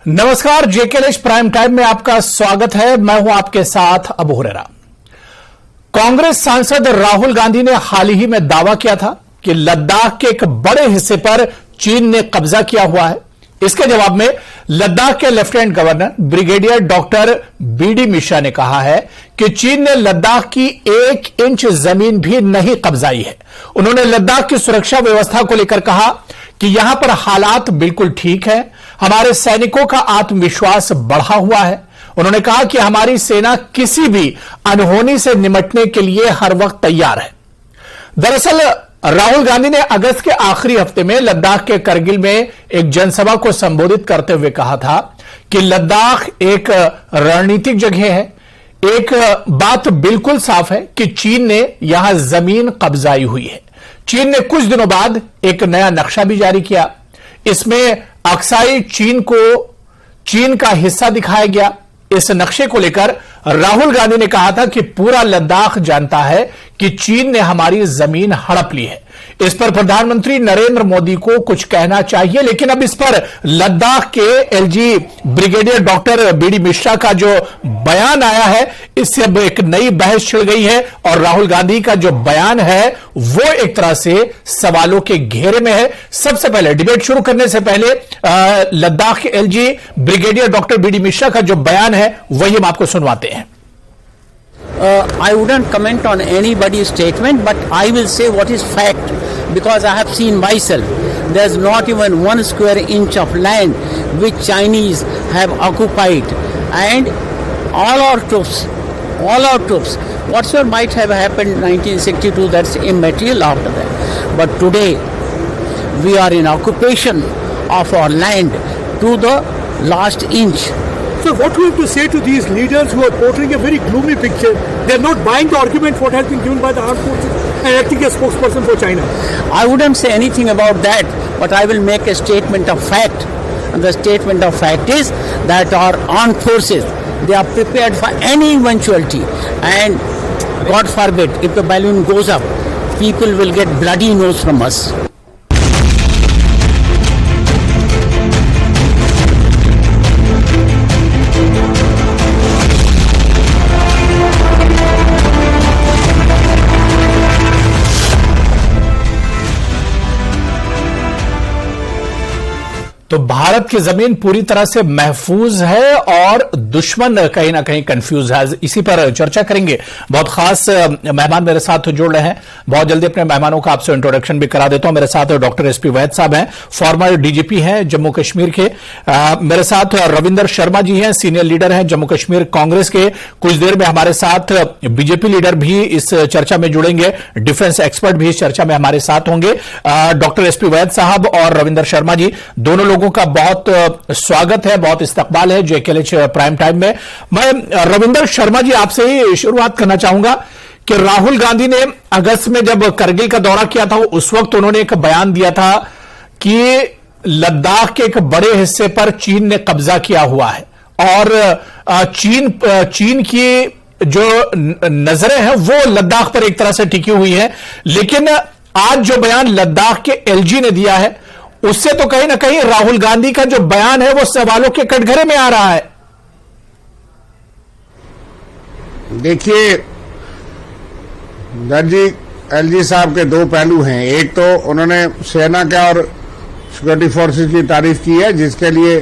नमस्कार, JKLH prime time में आपका स्वागत है। मैं हूं आपके साथ अबू हुरैरा। कांग्रेस सांसद राहुल गांधी ने हाल ही में दावा किया था कि लद्दाख के एक बड़े हिस्से पर चीन ने कब्जा किया हुआ है। इसके जवाब में लद्दाख के lieutenant governor brigadier doctor BD Mishra ने कहा है कि चीन ने लद्दाख की 1 इंच जमीन भी नहीं कब्जाई है। उन्होंने लद्दाख की सुरक्षा व्यवस्था को लेकर कहा कि यहां पर हालात बिल्कुल ठीक है, हमारे सैनिकों का आत्मविश्वास बढ़ा हुआ है। उन्होंने कहा कि हमारी सेना किसी भी अनहोनी से निपटने के लिए हर वक्त तैयार है। दरअसल राहुल गांधी ने अगस्त के आखिरी हफ्ते में लद्दाख के करगिल में एक जनसभा को संबोधित करते हुए कहा था कि लद्दाख एक रणनीतिक जगह है। एक बात बिल्कुल साफ है कि चीन ने यहां जमीन कब्जाई हुई है। चीन ने कुछ दिनों बाद एक नया नक्शा भी जारी किया। इसमें अक्साई चीन का हिस्सा दिखाया गया। इस नक्शे को लेकर राहुल गांधी ने कहा था कि पूरा लद्दाख जानता है कि चीन ने हमारी जमीन हड़प ली है। इस पर प्रधानमंत्री नरेंद्र मोदी को कुछ कहना चाहिए, लेकिन अब इस पर लद्दाख के LG brigadier doctor BD Mishra का जो बयान आया है, इससे अब एक नई बहस छिड़ गई है और राहुल गांधी का जो बयान है वो एक तरह से सवालों के घेरे में है। सबसे पहले डिबेट शुरू करने से पहले लद्दाख के LG brigadier doctor BD Mishra का जो बयान है वही हम आपको सुनवाते हैं। I wouldn't comment on anybody's statement, but I will say what is fact because I have seen myself. There's not even 1 square inch of land which Chinese have occupied, and all our troops, whatsoever might have happened in 1962, that's immaterial after that. But today, we are in occupation of our land to the last inch. So what do you have to say to these leaders who are portraying a very gloomy picture? They are not buying the argument what has been given by the armed forces and acting as spokesperson for China. I wouldn't say anything about that, but I will make a statement of fact. And the statement of fact is that our armed forces, they are prepared for any eventuality. And God forbid, if the balloon goes up, people will get bloody nose from us. तो भारत की जमीन पूरी तरह से महफूज है और दुश्मन कहीं ना कहीं कंफ्यूज है। इसी पर चर्चा करेंगे। बहुत खास मेहमान मेरे साथ जुड़ रहे हैं। बहुत जल्दी अपने मेहमानों का आपसे इंट्रोडक्शन भी करा देता हूं। मेरे साथ डॉक्टर एसपी वैद साहब हैं, फॉर्मर डीजीपी हैं जम्मू कश्मीर के। मेरे साथ रविंदर शर्मा जी हैं, सीनियर लीडर हैं जम्मू कश्मीर कांग्रेस के। कुछ देर में हमारे साथ बीजेपी लीडर भी इस चर्चा में जुड़ेंगे, डिफेंस एक्सपर्ट भी इस चर्चा में हमारे साथ होंगे। डॉक्टर एसपी वैद साहब और रविंदर शर्मा जी, दोनों लोगों का बहुत स्वागत है, बहुत इस्तकबाल है जेकेएलएच प्राइम टाइम में। मैं रविंदर शर्मा जी आपसे ही शुरुआत करना चाहूंगा कि राहुल गांधी ने अगस्त में जब करगिल का दौरा किया था उस वक्त उन्होंने एक बयान दिया था कि लद्दाख के एक बड़े हिस्से पर चीन ने कब्जा किया हुआ है और चीन की जो नजरें हैं वो लद्दाख पर एक तरह से टिकी हुई है। लेकिन आज जो बयान लद्दाख के एलजी ने दिया है उससे तो कहीं ना कहीं राहुल गांधी का जो बयान है वो सवालों के कटघरे में आ रहा है। देखिए जज जी, एलजी साहब के 2 पहलू हैं। एक तो उन्होंने सेना का और सिक्योरिटी फोर्सेस की तारीफ की है, जिसके लिए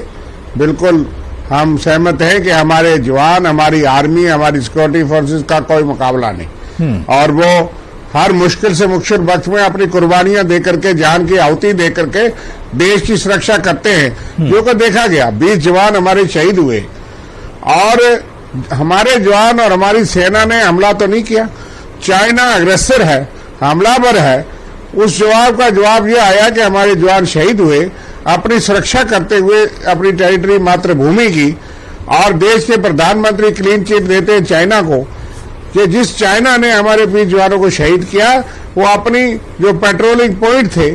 बिल्कुल हम सहमत हैं कि हमारे जवान, हमारी आर्मी, हमारी सिक्योरिटी फोर्सेस का कोई मुकाबला नहीं और वो हर मुश्किल से मुश्किल वक्त में अपनी कुर्बानियां देकर के, जान की आहुति देकर के देश की सुरक्षा करते हैं। जो कि देखा गया 20 जवान हमारे शहीद हुए और हमारे जवान और हमारी सेना ने हमला तो नहीं किया। चाइना अग्रेसर है, हमलावर है। उस जवाब का जवाब यह आया कि हमारे जवान शहीद हुए अपनी सुरक्षा करते हुए अपनी टेरिटरी मातृभूमि की, और देश के प्रधानमंत्री क्लीन चिट देते चाइना को कि जिस चाइना ने हमारे 20 जवानों को शहीद किया वो अपनी जो पेट्रोलिंग पॉइंट थे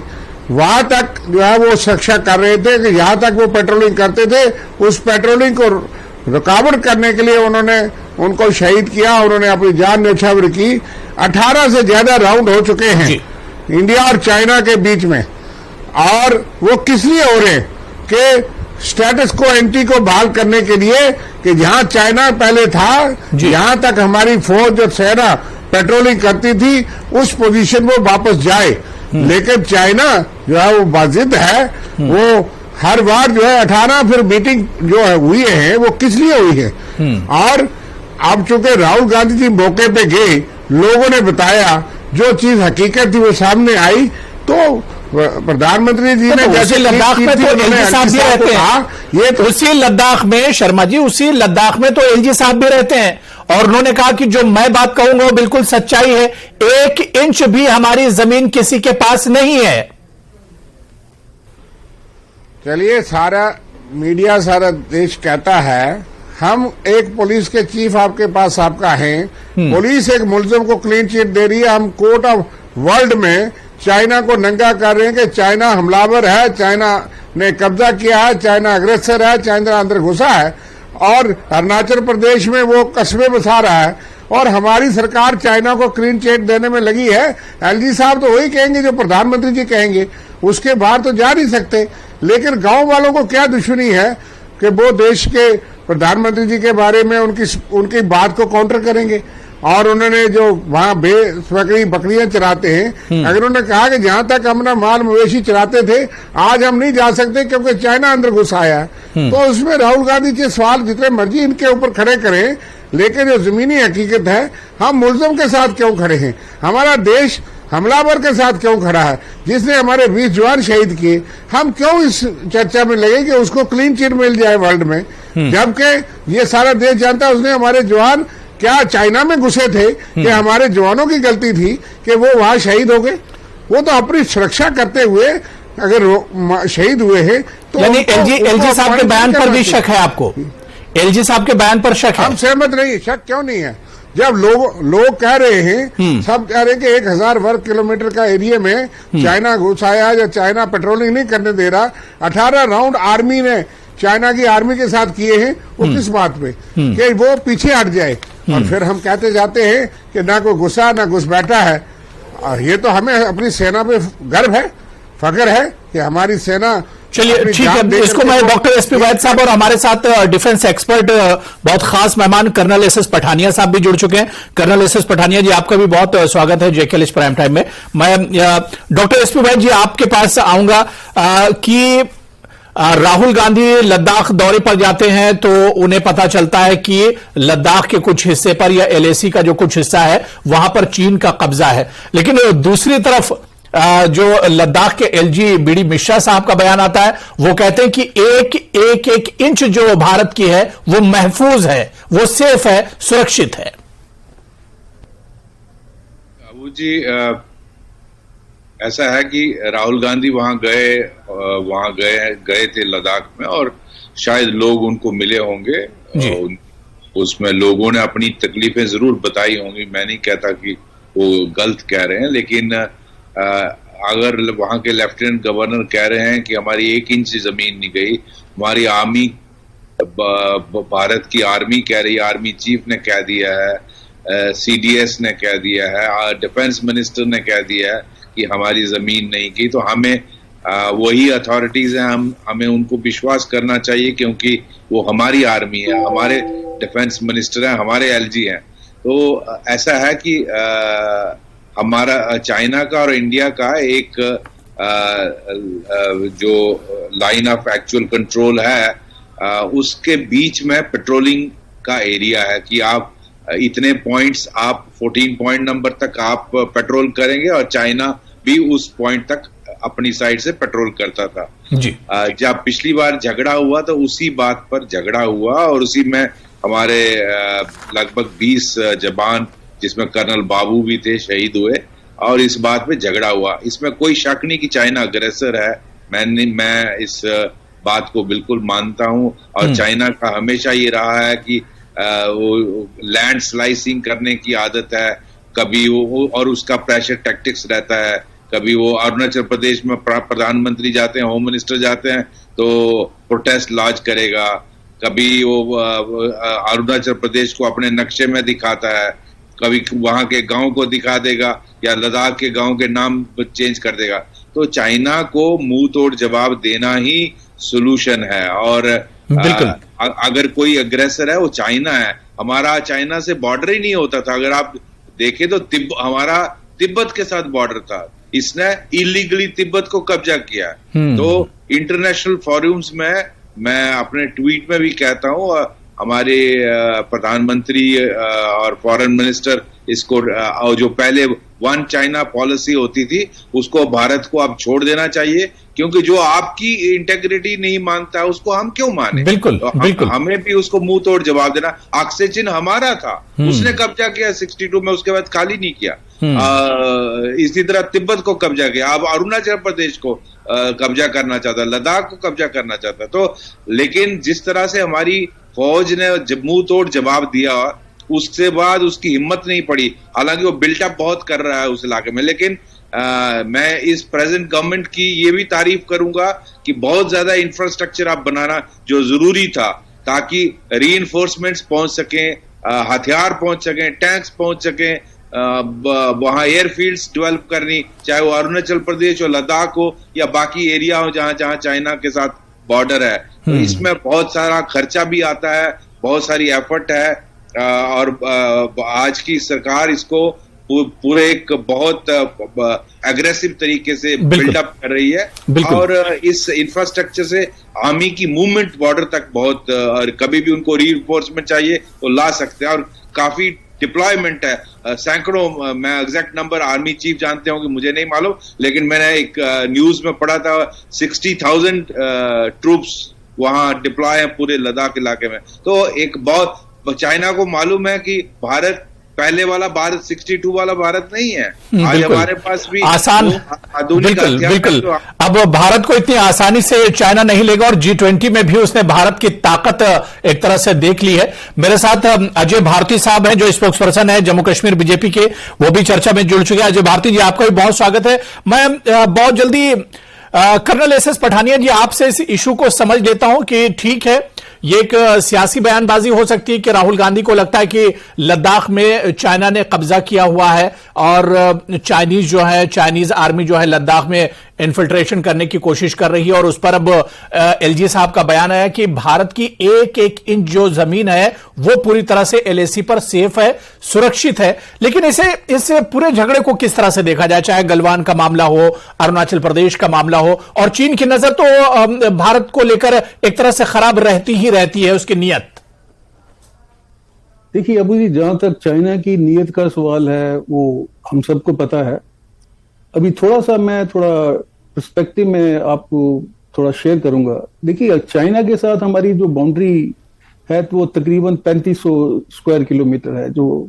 वहां तक जो है वो सुरक्षा कर रहे थे कि जहां तक वो पेट्रोलिंग करते थे उस पेट्रोलिंग को रुकावट करने के लिए उन्होंने उनको शहीद किया। उन्होंने अपनी जान न्यौछावर की। 18 से ज्यादा राउंड हो चुके हैं इंडिया और चाइना के बीच में, और वो किस लिए हो रहे हैं कि स्टेटस को एंटी को बहाल करने के लिए कि जहां चाइना पहले था, जहां तक हमारी फौज और सेना पेट्रोलिंग करती थी उस पोजीशन में वापस जाए। लेकिन चाइना जो है वो बाजिद है, वो हर बार जो है 18 फिर मीटिंग जो है हुई है वो किस लिए हुई है। और अब चूंकि राहुल गांधी जी मौके पे गए, लोगों ने बताया जो चीज हकीकत थी वो सामने आई, तो प्रधानमंत्री जी ने जैसे लद्दाख में तो एलजी साहब भी रहते हैं, ये तो उसी लद्दाख में शर्मा जी, उसी लद्दाख में तो एलजी साहब भी रहते हैं और उन्होंने कहा कि जो मैं बात कहूंगा वो बिल्कुल सच्चाई है, 1 इंच भी हमारी जमीन किसी के पास नहीं है। चलिए, सारा मीडिया सारा देश कहता है, हम एक पुलिस के चीफ आपके पास आपका है, पुलिस एक मुलजिम को क्लीन चिट दे रही है, हम कोर्ट ऑफ वर्ल्ड में चाइना को नंगा कर रहे हैं कि चाइना हमलावर है, चाइना ने कब्जा किया है, चाइना अग्रेसर है, चाइना अंदर घुसा है और अरुणाचल प्रदेश में वो कस्बे बसा रहा है और हमारी सरकार चाइना को क्लीन चिट देने में लगी है। एलजी साहब तो वही कहेंगे जो प्रधानमंत्री जी कहेंगे, उसके बाहर तो जा नहीं सकते। लेकिन गांव वालों को क्या दुश्मनी है कि वो देश के प्रधानमंत्री जी के बारे में उनकी बात को काउंटर करेंगे। और उन्होंने जो वहां बकरियां चराते हैं, अगर उन्होंने कहा कि जहां तक अपना माल मवेशी चराते थे आज हम नहीं जा सकते क्योंकि चाइना अंदर घुस आया, तो उसमें राहुल गांधी जी सवाल जितने मर्जी इनके ऊपर खड़े करें, लेकिन जो जमीनी हकीकत है, हम मुल्जिम के साथ क्यों खड़े हैं, हमारा देश हमलावर के साथ क्यों खड़ा है जिसने हमारे 20 जवान शहीद किए, हम क्यों इस चर्चा में लगे कि उसको क्लीन चिट मिल जाए वर्ल्ड में, जबकि ये सारा देश जानता है उसने हमारे जवान क्या चाइना में घुसे थे कि हमारे जवानों की गलती थी कि वो वहां शहीद हो गए। वो तो अपनी सुरक्षा करते हुए अगर शहीद हुए हैं तो यानी एलजी साहब के बयान पर भी शक है आपको? एलजी साहब के बयान पर शक है? हम सहमत नहीं, शक क्यों नहीं है जब लोग कह रहे हैं, सब कह रहे हैं कि 1000 वर्ग किलोमीटर का एरिया में चाइना घुस आया या चाइना पेट्रोलिंग नहीं करने दे रहा। 18 राउंड आर्मी ने चाइना की आर्मी के साथ किए हैं, वो किस बात पे कि वो पीछे हट जाए। और फिर हम कहते जाते हैं कि ना कोई घुसा ना घुसपैठा है। और ये तो हमें अपनी सेना पे गर्व है, फख्र है कि हमारी सेना। चलिए ठीक है, इसको मैं डॉक्टर एसपी वैद साहब और हमारे साथ डिफेंस एक्सपर्ट बहुत खास मेहमान कर्नल एसएस पठानिया साहब भी जुड़ चुके हैं। कर्नल एसएस पठानिया जी, आपका भी बहुत स्वागत है जेकेएल प्राइम टाइम में। मैं डॉक्टर एसपी वैद जी आपके पास आऊंगा कि राहुल गांधी लद्दाख दौरे पर जाते हैं तो उन्हें पता चलता है कि लद्दाख के कुछ हिस्से पर या एलएसी का जो कुछ हिस्सा है वहां पर चीन का कब्जा है, लेकिन दूसरी तरफ जो लद्दाख के एलजी बीडी मिश्रा साहब का बयान आता है, वो कहते हैं कि एक इंच जो भारत की है वो महफूज है, वो सेफ है, सुरक्षित है। बाबू जी, ऐसा है कि राहुल गांधी वहां गए थे लद्दाख में और शायद लोग उनको मिले होंगे। उसमें लोगों ने अपनी तकलीफें जरूर बताई होंगी, मैं नहीं कहता कि वो गलत कह रहे हैं, लेकिन अगर वहां के लेफ्टिनेंट गवर्नर कह रहे हैं कि हमारी 1 इंच जमीन नहीं गई, हमारी आर्मी, भारत की आर्मी कह रही है, आर्मी चीफ ने कह दिया है, सीडीएस ने कह दिया है, डिफेंस मिनिस्टर ने कह दिया है कि हमारी जमीन नहीं की, तो हमें वही अथॉरिटीज हैं, हमें उनको विश्वास करना चाहिए क्योंकि वो हमारी आर्मी है, हमारे डिफेंस मिनिस्टर हैं, हमारे एलजी हैं। तो ऐसा है कि हमारा चाइना का और इंडिया का एक जो लाइन ऑफ एक्चुअल कंट्रोल है, उसके बीच में पेट्रोलिंग का एरिया है कि आप इतने पॉइंट्स, आप 14 पॉइंट नंबर तक आप पेट्रोल करेंगे और चाइना भी उस पॉइंट तक अपनी साइड से पेट्रोल करता था जी। जब पिछली बार झगड़ा हुआ तो उसी बात पर झगड़ा हुआ और उसी में हमारे लगभग 20 जवान, जिसमें कर्नल बाबू भी थे, शहीद हुए और इस बात पे झगड़ा हुआ। इसमें कोई शक नहीं कि चाइना अग्रेसर है, मैं इस बात को बिल्कुल मानता हूं। और चाइना का हमेशा ये रहा है कि वो लैंड स्लाइसिंग करने की आदत है, कभी वो, और उसका प्रेशर टैक्टिक्स रहता है। कभी वो अरुणाचल प्रदेश में प्रधानमंत्री जाते हैं, होम मिनिस्टर जाते हैं तो प्रोटेस्ट लॉन्च करेगा, कभी वो अरुणाचल प्रदेश को अपने नक्शे में दिखाता है, कभी वहां के गांव को दिखा देगा या लद्दाख के गांव के नाम चेंज कर देगा। तो चाइना को मुंह तोड़ जवाब देना ही सोल्यूशन है। और बिल्कुल। अगर कोई अग्रेसर है वो चाइना है, हमारा चाइना से बॉर्डर ही नहीं होता था। अगर आप देखें तो हमारा तिब्बत के साथ बॉर्डर था, इसने इलीगली तिब्बत को कब्जा किया। तो इंटरनेशनल फोरम्स में मैं अपने ट्वीट में भी कहता हूं, हमारे प्रधानमंत्री और फॉरेन मिनिस्टर इसको जो पहले वन चाइना पॉलिसी होती थी उसको भारत को अब छोड़ देना चाहिए, क्योंकि जो आपकी इंटेग्रिटी नहीं मानता उसको हम क्यों माने। बिल्कुल, तो बिल्कुल। हमें भी उसको मुंह तोड़ जवाब देना। अक्से चिन्ह हमारा था, उसने कब्जा किया 62 में, उसके बाद खाली नहीं किया। इसी तरह तिब्बत को कब्जा किया, अब अरुणाचल प्रदेश को कब्जा करना चाहता, लद्दाख को कब्जा करना चाहता। तो लेकिन जिस तरह से हमारी फौज ने मुंह तोड़ जवाब दिया, उसके बाद उसकी हिम्मत नहीं पड़ी। हालांकि वो बिल्टअप बहुत कर रहा है उस इलाके में, लेकिन मैं इस प्रेजेंट गवर्नमेंट की ये भी तारीफ करूंगा कि बहुत ज्यादा इंफ्रास्ट्रक्चर आप बनाना जो जरूरी था, ताकि रीइंफोर्समेंट्स पहुंच सकें, हथियार पहुंच सकें, टैंक्स पहुंच सकें, वहां एयरफील्ड्स डेवलप करनी, चाहे वो अरुणाचल प्रदेश हो, लद्दाख हो या बाकी एरिया हो जहां जहां चाइना के साथ बॉर्डर है। तो इसमें बहुत सारा खर्चा भी आता है, बहुत सारी एफर्ट है, और आज की सरकार इसको पूरे एक बहुत एग्रेसिव तरीके से बिल्डअप कर रही है। और इस इंफ्रास्ट्रक्चर से आर्मी की मूवमेंट बॉर्डर तक बहुत, और कभी भी उनको रीइंफोर्समेंट चाहिए तो ला सकते हैं। और काफी डिप्लॉयमेंट है, सैकड़ों, मैं एग्जैक्ट नंबर आर्मी चीफ जानते होंगे, मुझे नहीं मालूम, लेकिन मैंने एक न्यूज में पढ़ा था 60,000 ट्रूप्स वहां डिप्लॉय है पूरे लद्दाख इलाके में। तो एक बहुत, चाइना को मालूम है कि भारत पहले वाला भारत 62 वाला भारत नहीं है। आज हमारे पास भी आसान, बिल्कुल बिल्कुल। अब भारत को इतनी आसानी से चाइना नहीं लेगा, और G20 में भी उसने भारत की ताकत एक तरह से देख ली है। मेरे साथ अजय भारती साहब हैं जो स्पोक्स पर्सन है जम्मू कश्मीर बीजेपी के, वो भी चर्चा में जुड़ चुके हैं। अजय भारती जी, आपका भी बहुत स्वागत है। मैं बहुत जल्दी कर्नल एस एस पठानिया जी आपसे इस इशू को समझ लेता हूं कि ठीक है, ये एक सियासी बयानबाजी हो सकती है कि राहुल गांधी को लगता है कि लद्दाख में चाइना ने कब्जा किया हुआ है और चाइनीज आर्मी जो है लद्दाख में इन्फिल्ट्रेशन करने की कोशिश कर रही है, और उस पर अब एलजी साहब का बयान आया कि भारत की एक एक इंच जो जमीन है वो पूरी तरह से एलएसी पर सेफ है, सुरक्षित है। लेकिन इस पूरे झगड़े को किस तरह से देखा जाए, चाहे गलवान का मामला हो, अरुणाचल प्रदेश का मामला हो, और चीन की नजर तो भारत को लेकर एक तरह से खराब रहती है उसकी नियत। देखिए अबू जी, जहां तक चाइना की नीयत का सवाल है वो हम सबको पता है। अभी मैं थोड़ा पर्सपेक्टिव में आपको थोड़ा शेयर करूंगा। देखिए चाइना के साथ हमारी जो बाउंड्री है तो वो तकरीबन 3500 स्क्वायर किलोमीटर है, जो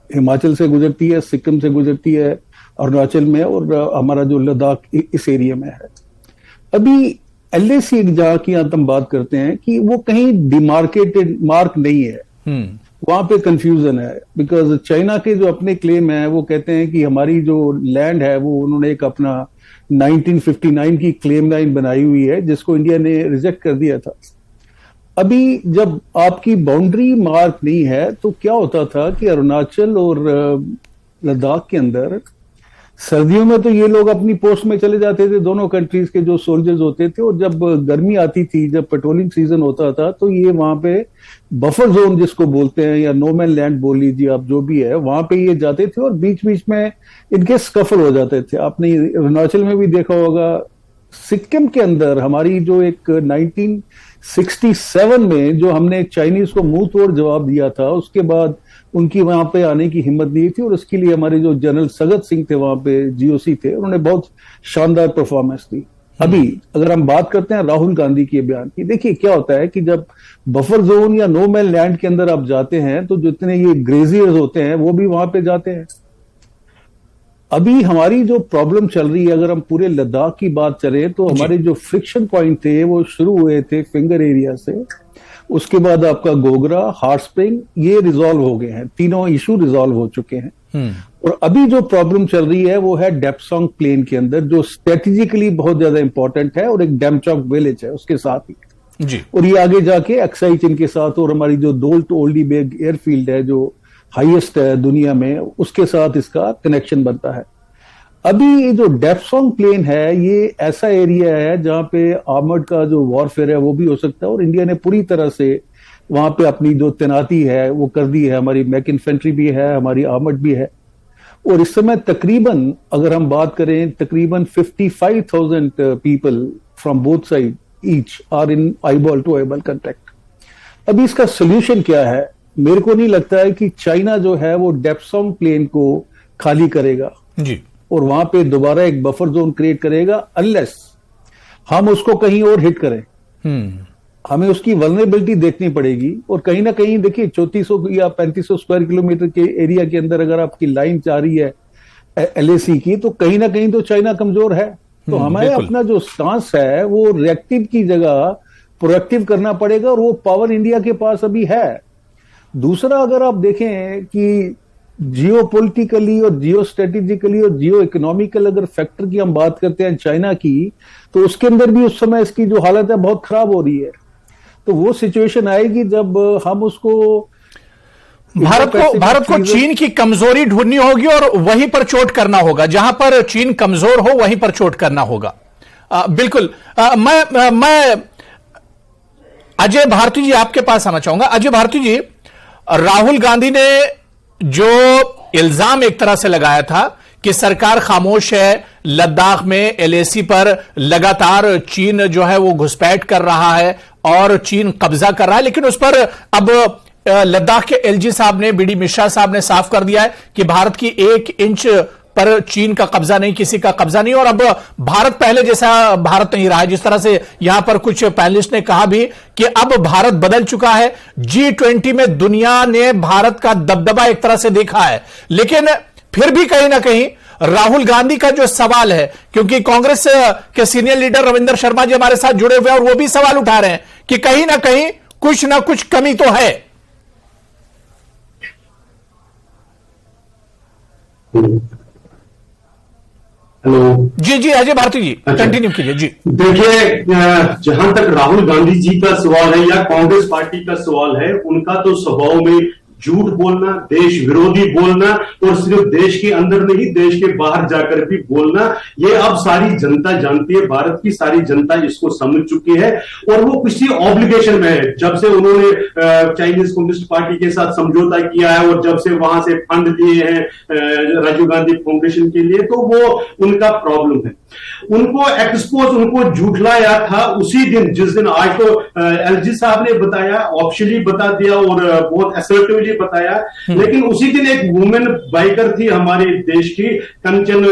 हिमाचल से गुजरती है, सिक्किम से गुजरती है, अरुणाचल में, और हमारा जो लद्दाख इस एरिया में है। अभी एलएसी जहां की हम बात करते हैं कि वो कहीं डिमार्केटेड मार्क नहीं है, वहां पे कंफ्यूजन है। बिकॉज चाइना के जो अपने क्लेम है वो कहते हैं कि हमारी जो लैंड है वो उन्होंने एक अपना 1959 की क्लेम लाइन बनाई हुई है जिसको इंडिया ने रिजेक्ट कर दिया था। अभी जब आपकी बाउंड्री मार्क नहीं है तो क्या होता था कि अरुणाचल और लद्दाख के अंदर सर्दियों में तो ये लोग अपनी पोस्ट में चले जाते थे, दोनों कंट्रीज के जो सोल्जर्स होते थे, और जब गर्मी आती थी, जब पेट्रोलिंग सीजन होता था, तो ये वहां पे बफर जोन जिसको बोलते हैं या नो मैन लैंड बोल लीजिए आप, जो भी है, वहां पे ये जाते थे और बीच बीच में इनके स्कफल हो जाते थे। आपने अरुणाचल में भी देखा होगा। सिक्किम के अंदर हमारी जो एक 1967 में जो हमने चाइनीज को मुंह तोड़ जवाब दिया था, उसके बाद उनकी वहां पे आने की हिम्मत नहीं थी, और उसके लिए हमारे जो जनरल सगत सिंह थे वहां पे जीओसी थे, उन्होंने बहुत शानदार परफॉर्मेंस दी। अभी अगर हम बात करते हैं राहुल गांधी के बयान की, देखिए क्या होता है कि जब बफर जोन या नो मैन लैंड के अंदर आप जाते हैं तो जितने ये ग्रेजियर्स होते हैं वो भी वहां पे जाते हैं। अभी हमारी जो प्रॉब्लम चल रही है, अगर हम पूरे लद्दाख की बात करें तो हमारे जो फ्रिक्शन पॉइंट थे वो शुरू हुए थे फिंगर एरिया से, उसके बाद आपका गोगरा, हॉट स्प्रिंग, ये रिजॉल्व हो गए हैं, तीनों इशू रिजॉल्व हो चुके हैं। और अभी जो प्रॉब्लम चल रही है वो है डेप्सोंग प्लेन के अंदर, जो स्ट्रेटेजिकली बहुत ज्यादा इंपॉर्टेंट है, और एक डेमचौक विलेज है उसके साथ ही जी। और ये आगे जाके अक्साई चिन के साथ, और हमारी जो दोल्ट ओल्डी बेग एयरफील्ड है जो हाईएस्ट है दुनिया में, उसके साथ इसका कनेक्शन बनता है। अभी जो डेप्सोंग प्लेन है ये ऐसा एरिया है जहां पे आर्मर्ड का जो वॉरफेयर है वो भी हो सकता है, और इंडिया ने पूरी तरह से वहां पे अपनी जो तैनाती है वो कर दी है। हमारी मैक इन्फेंट्री भी है, हमारी आर्मर्ड भी है, और इस समय तकरीबन अगर हम बात करें तकरीबन 55,000 people from both side each are in eyeball to eyeball contact. अभी इसका सोल्यूशन क्या है? मेरे को नहीं लगता है कि चाइना जो है वो डेप्सोंग प्लेन को खाली करेगा जी, और वहां पे दोबारा एक बफर जोन क्रिएट करेगा, अनलेस हम उसको कहीं और हिट करें। हमें उसकी वल्नरेबिलिटी देखनी पड़ेगी, और कहीं ना कहीं देखिए 3400 या 3500 स्क्वायर किलोमीटर के एरिया के अंदर अगर आपकी लाइन जा रही है एलएसी की, तो कहीं ना कहीं तो चाइना कमजोर है। तो हमें अपना जो स्टांस है वो रिएक्टिव की जगह प्रोएक्टिव करना पड़ेगा, और वो पावर इंडिया के पास अभी है। दूसरा, अगर आप देखें कि जियो पॉलिटिकली और जियो स्ट्रेटेजिकली और जियो इकोनॉमिकल अगर फैक्टर की हम बात करते हैं चाइना की, तो उसके अंदर भी उस समय इसकी जो हालत है बहुत खराब हो रही है। तो वो सिचुएशन आएगी जब हम उसको भारत को चीन की कमजोरी ढूंढनी होगी और वहीं पर चोट करना होगा, जहां पर चीन कमजोर हो वहीं पर चोट करना होगा। बिल्कुल। मैं अजय भारती जी आपके पास आना चाहूंगा। अजय भारती जी, राहुल गांधी ने जो इल्जाम एक तरह से लगाया था कि सरकार खामोश है, लद्दाख में एलएसी पर लगातार चीन जो है वो घुसपैठ कर रहा है और चीन कब्जा कर रहा है, लेकिन उस पर अब लद्दाख के एलजी साहब ने, बीडी मिश्रा साहब ने साफ कर दिया है कि भारत की 1 इंच पर चीन का कब्जा नहीं, किसी का कब्जा नहीं। और अब भारत पहले जैसा भारत नहीं रहा है, जिस तरह से यहां पर कुछ पैनलिस्ट ने कहा भी कि अब भारत बदल चुका है। G20 में दुनिया ने भारत का दबदबा एक तरह से देखा है, लेकिन फिर भी कहीं ना कहीं राहुल गांधी का जो सवाल है, क्योंकि कांग्रेस के सीनियर लीडर रविंदर शर्मा जी हमारे साथ जुड़े हुए हैं और वो भी सवाल उठा रहे हैं कि कहीं ना कुछ कमी तो है। हेलो जी अजय भारती जी, कंटिन्यू कीजिए जी। देखिए, जहां तक राहुल गांधी जी का सवाल है या कांग्रेस पार्टी का सवाल है, उनका तो स्वभाव में झूठ बोलना, देश विरोधी बोलना, और सिर्फ देश के अंदर नहीं देश के बाहर जाकर भी बोलना, ये अब सारी जनता जानती है। भारत की सारी जनता इसको समझ चुकी है, और वो किसी ऑब्लिगेशन में है। जब से उन्होंने चाइनीज कम्युनिस्ट पार्टी के साथ समझौता किया है और जब से वहां से फंड दिए हैं राजीव गांधी फाउंडेशन के लिए, तो वो उनका प्रॉब्लम है। उनको एक्सपोज, उनको झूठलाया था उसी दिन जिस दिन, आज तो एलजी साहब ने बताया, ऑफिशियली बता दिया और बहुत असर्टिवली बताया, लेकिन उसी दिन एक वुमेन बाइकर थी हमारे देश की, कंचन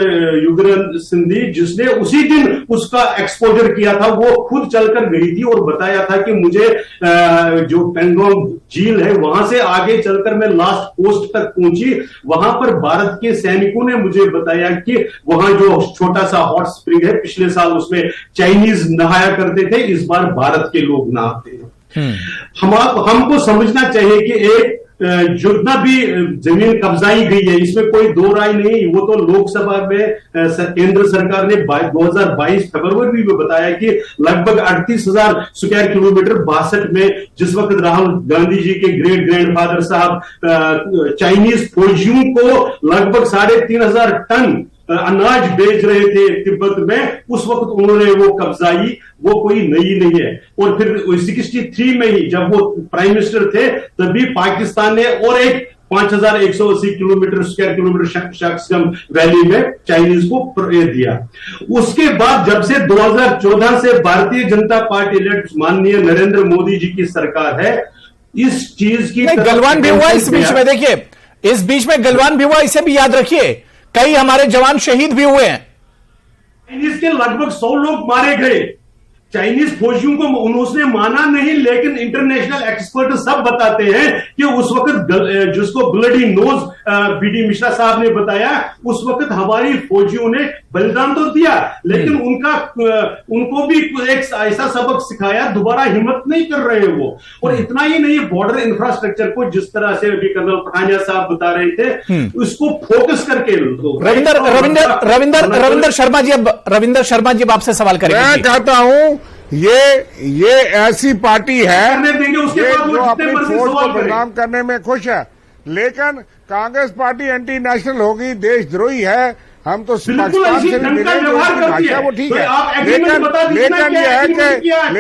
युगरन सिंधी, जिसने उसी दिन उसका एक्सपोजर किया था। वो खुद चलकर गई थी और बताया था कि मुझे जो पेंगोंग झील है वहां से आगे चलकर मैं लास्ट पोस्ट तक पहुंची, वहां पर भारत के सैनिकों ने मुझे बताया कि वहां जो छोटा सा हॉट स्प्रिंग है, पिछले साल उसमें चाइनीज नहाया करते थे, इस बार भारत के लोग नहाते हैं। हमको समझना चाहिए कि एक जितना भी जमीन कब्जाई गई है, इसमें कोई दो राय नहीं। वो तो लोकसभा में केंद्र सरकार ने 2022 फरवरी में बताया कि लगभग 38,000 स्क्वायर किलोमीटर 62 में, जिस वक्त राहुल गांधी जी के ग्रेट ग्रैंडफादर साहब चाइनीज फौजियों को लगभग 3,500 टन अनाज बेच रहे थे तिब्बत में, उस वक्त उन्होंने वो कब्जाई, वो कोई नई नहीं है। और फिर 63 में ही जब वो प्राइम मिनिस्टर थे, तभी पाकिस्तान ने और एक 5,180 किलोमीटर स्क्वायर किलोमीटर शक्सम वैली में चाइनीज को दिया। उसके बाद जब से 2014 से भारतीय जनता पार्टी लेड माननीय नरेंद्र मोदी जी की सरकार है, इस चीज की गलवान भी हुआ इस बीच में। देखिए, इस बीच में गलवान भी हुआ, इसे भी याद रखिए, कई हमारे जवान शहीद भी हुए हैं। चाइनीज के लगभग 100 लोग मारे गए। चाइनीज फौजियों को उन्होंने माना नहीं, लेकिन इंटरनेशनल एक्सपर्ट सब बताते हैं कि उस वक्त जिसको ब्लडी नोज बीडी मिश्रा साहब ने बताया, उस वक्त हमारी फौजियों ने बलिदान तो दिया, लेकिन उनको भी एक ऐसा सबक सिखाया, दोबारा हिम्मत नहीं कर रहे वो। और इतना ही नहीं, बॉर्डर इंफ्रास्ट्रक्चर को जिस तरह से अभी कर्नल पठानिया साहब बता रहे थे, उसको फोकस करके रविंदर शर्मा जी अब आपसे सवाल करेंगे। मैं कहता हूं ये ऐसी पार्टी है जो अपनी फोर्स को बदनाम करने में खुश है, लेकिन कांग्रेस पार्टी एंटी नेशनल होगी, देशद्रोही है, हम तो बिल्कुल पाकिस्तान ऐसी से भी ढंग मिले का जो व्यवहार उसकी करती भाषा है। वो ठीक तो है, आप agreement बता दीजिए ना, लेकिन क्या यह agreement किया है?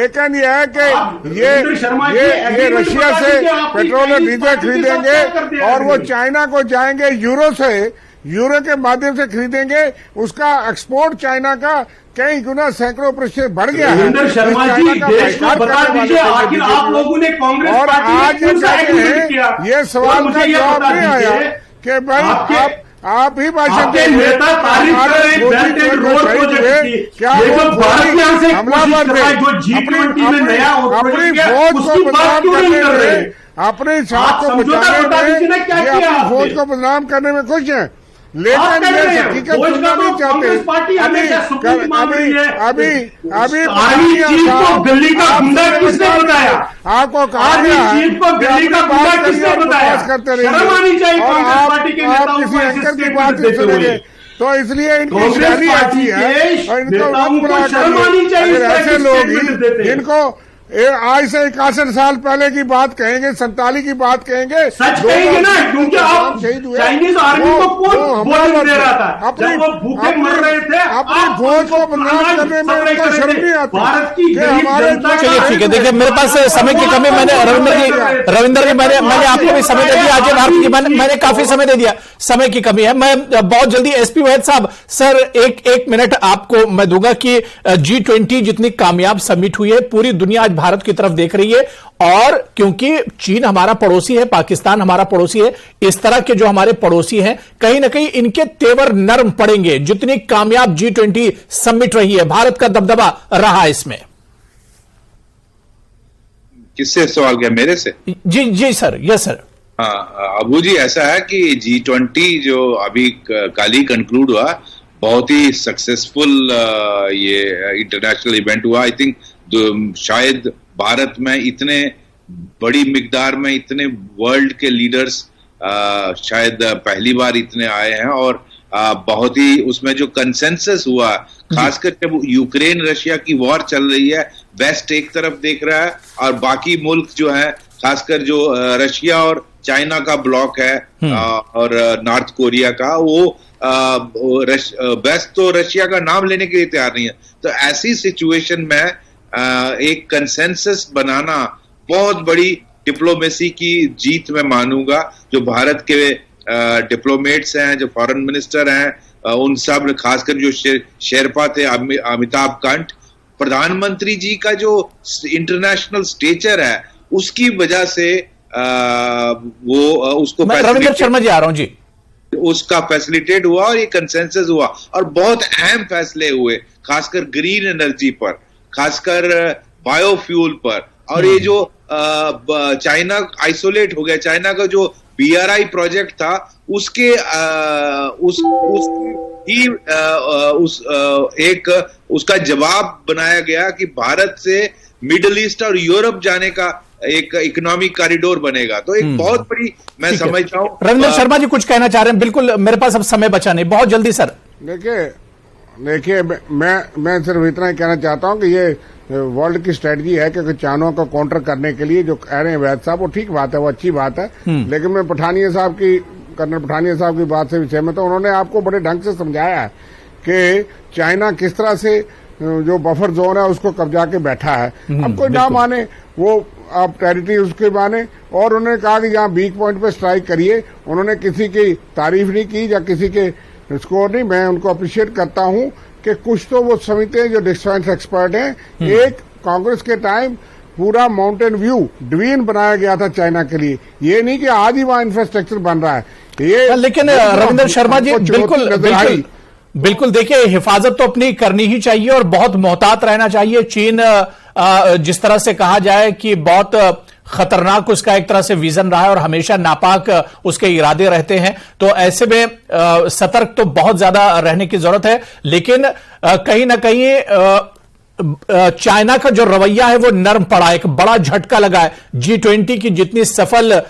है कि आप वीरेंद्र शर्मा जी, ये agreement रशिया बता से दीजिए, आपकी पेट्रोल और चाइनीज डीजल पार्टी के साथ खरीदेंगे क्या करते हैं और वो agreement? चाइना को जाएंगे यूरो के माध्यम से खरीदेंगे। उसका एक्सपोर्ट चाइना का कई गुना सैकड़ों प्रतिशत बढ़ गया है। वीरेंद्र शर्मा जी, चाइना का देश को बाइकाट बता करने वाले दीजिए, थे आखिर बीजेपी आप लोगों ने कांग्रेस और पार्टी में आज ये कौन सा कहते एग्रीमेंट हैं, किया? ये सवाल और मुझे का ये जवाब बता नहीं आया दीजिए, कि भाई आप ही भाषण आपके नेता तारीफ कर रहे हैं बेल्ट एंड रोड प्रोजेक्ट की। क्या ये जो भारत यहाँ से हमलावर कोशिश कर रहा है, जो G20 में नया अपनी प्रोजेक्ट किया, फौज को उसकी बात बदनाम क्यों नहीं करने कर रहे? में, अपनी आप साथ को समझौता बचाने बता दीजिए ना, में क्या ये किया अपनी फौज आपने? को बदनाम करने में खुश हैं, आप लेकिन कह ये रहे हैं, हकीकत फौज सुनना का तो नहीं चाहते। कांग्रेस पार्टी हमेशा सुकून मांग रही है। अभी आर्मी चीफ को दिल्ली का गुंडा किसने बताया? आपको कहा आर्मी गया है चीफ को कि दिल्ली का अपनी गुंडा बात किसने करिए और बताया? बकवास करते रहिए। शर्म आनी चाहिए और कांग्रेस आप पार्टी के नेताओं किसी को ऐसे एंकर की स्टेटमेंट बात नहीं देते हुए। सुनेंगे, तो इसलिए इनकी कांग्रेस शैली पार्टी ऐसी है के और इनको नेताओं मत को बुरा शर्म करिए। आनी चाहिए, अगर इस ऐसे तरह की लोग स्टेटमेंट देते ही हैं। जिनको आज से 61 साल पहले की बात कहेंगे, 47 की बात कहेंगे, सच कहेंगे ना, क्योंकि आप शहीद हुए, चाइनीज आर्मी को कौन बोनस दे रहा था? अपनी जब वो भूखे मर रहे थे, अपनी आप फौज को उनको बदनाम अनाज करने में सप्लाई उनको कर रहे शर्म थे। नहीं आती भारत की कि गरीब हमारे जनता का- चलिए ठीक है, देखिए मेरे पास समय की कमी, मैंने रविंदर जी मैंने आपको भी समय दे दिया, अजय भारती जी मैंने काफी समय दे दिया, समय की कमी है। मैं बहुत जल्दी एसपी वैद साहब, सर एक मिनट आपको मैं दूंगा कि G20 जितनी कामयाब समिट हुई है, पूरी दुनिया आज भारत की तरफ देख रही है, और क्योंकि चीन हमारा पड़ोसी है, पाकिस्तान हमारा पड़ोसी है, इस तरह के जो हमारे पड़ोसी हैं, कहीं ना कहीं इनके तेवर नरम पड़ेंगे। जितनी कामयाब G20 समिट रही है, भारत का दबदबा रहा इसमें। किससे सवाल किया, मेरे से? जी सर, यस सर। हाँ अबू जी, ऐसा है कि G20 जो अभी कल ही कंक्लूड हुआ, बहुत ही सक्सेसफुल ये इंटरनेशनल इवेंट हुआ। आई थिंक शायद भारत में इतने बड़ी मिकदार में इतने वर्ल्ड के लीडर्स शायद पहली बार इतने आए हैं, और बहुत ही उसमें जो कंसेंसस हुआ, खासकर जब यूक्रेन रशिया की वॉर चल रही है, वेस्ट एक तरफ देख रहा है और बाकी मुल्क जो है, खासकर जो रशिया और चाइना का ब्लॉक है और नॉर्थ कोरिया का, वो वेस्ट तो रशिया का नाम लेने के लिए तैयार नहीं है। तो ऐसी सिचुएशन में एक कंसेंसस बनाना बहुत बड़ी डिप्लोमेसी की जीत मैं मानूंगा। जो भारत के डिप्लोमेट्स हैं, जो फॉरेन मिनिस्टर हैं, उन सब, खासकर जो शेरपा थे, अमिताभ कांत, प्रधानमंत्री जी का जो इंटरनेशनल स्टेचर है, उसकी वजह से वो उसको रविंद्र शर्मा जी आ रहा हूं जी, उसका फैसिलिटेट हुआ और ये कंसेंसस हुआ, और बहुत अहम फैसले हुए, खासकर ग्रीन एनर्जी पर, खासकर बायोफ्यूल पर। और ये जो चाइना आइसोलेट हो गया, चाइना का जो BRI प्रोजेक्ट था, उसके उसका जवाब बनाया गया कि भारत से मिडिल ईस्ट और यूरोप जाने का एक इकोनॉमिक कॉरिडोर बनेगा। तो एक बहुत बड़ी, मैं समझता हूं। रविंद्र शर्मा जी कुछ कहना चाह रहे हैं? बिल्कुल, मेरे पास अब समय बचा नहीं, बहुत जल्दी सर। देखिए मैं सिर्फ इतना ही कहना चाहता हूं कि ये वर्ल्ड की स्ट्रेटजी है, क्योंकि चाइना को काउंटर करने के लिए जो कह रहे हैं वैद साहब, वो ठीक बात है, वो अच्छी बात है। लेकिन मैं कर्नल पठानिया साहब की बात से भी सहमत हूं। उन्होंने आपको बड़े ढंग से समझाया है कि चाइना किस तरह से जो बफर जोन है उसको कब्जा के बैठा है। अब कोई ना माने, वो आप टेरिटरी उसके माने, और उन्होंने कहा कि यहाँ वीक पॉइंट पे स्ट्राइक करिए। उन्होंने किसी की तारीफ नहीं की या किसी के स्कोर नहीं। मैं उनको अप्रिशिएट करता हूं कि कुछ तो वो समझते हैं जो डिफेंस एक्सपर्ट हैं। एक कांग्रेस के टाइम पूरा माउंटेन व्यू डिवीजन बनाया गया था चाइना के लिए, ये नहीं कि आज ही वहां इंफ्रास्ट्रक्चर बन रहा है ये। लेकिन रविंद्र शर्मा जी, बिल्कुल देखिए, हिफाजत तो अपनी करनी ही चाहिए और बहुत मोहतात रहना चाहिए। चीन जिस तरह से कहा जाए कि बहुत खतरनाक उसका एक तरह से विजन रहा है और हमेशा नापाक उसके इरादे रहते हैं, तो ऐसे में सतर्क तो बहुत ज्यादा रहने की जरूरत है। लेकिन कहीं ना कहीं चाइना का जो रवैया है वो नरम पड़ा, एक बड़ा झटका लगा है। G20 की जितनी सफल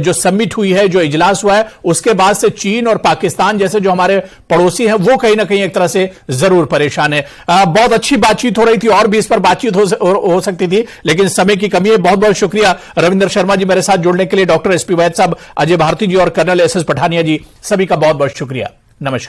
जो समिट हुई है, जो इजलास हुआ है, उसके बाद से चीन और पाकिस्तान जैसे जो हमारे पड़ोसी हैं, वो कहीं ना कहीं एक तरह से जरूर परेशान है। बहुत अच्छी बातचीत हो रही थी और भी इस पर बातचीत हो सकती थी, लेकिन समय की कमी है। बहुत बहुत शुक्रिया रविंद्र शर्मा जी मेरे साथ जुड़ने के लिए, डॉक्टर SP वैद साहब, अजय भारती जी और कर्नल SS पठानिया जी, सभी का बहुत बहुत शुक्रिया। नमस्कार।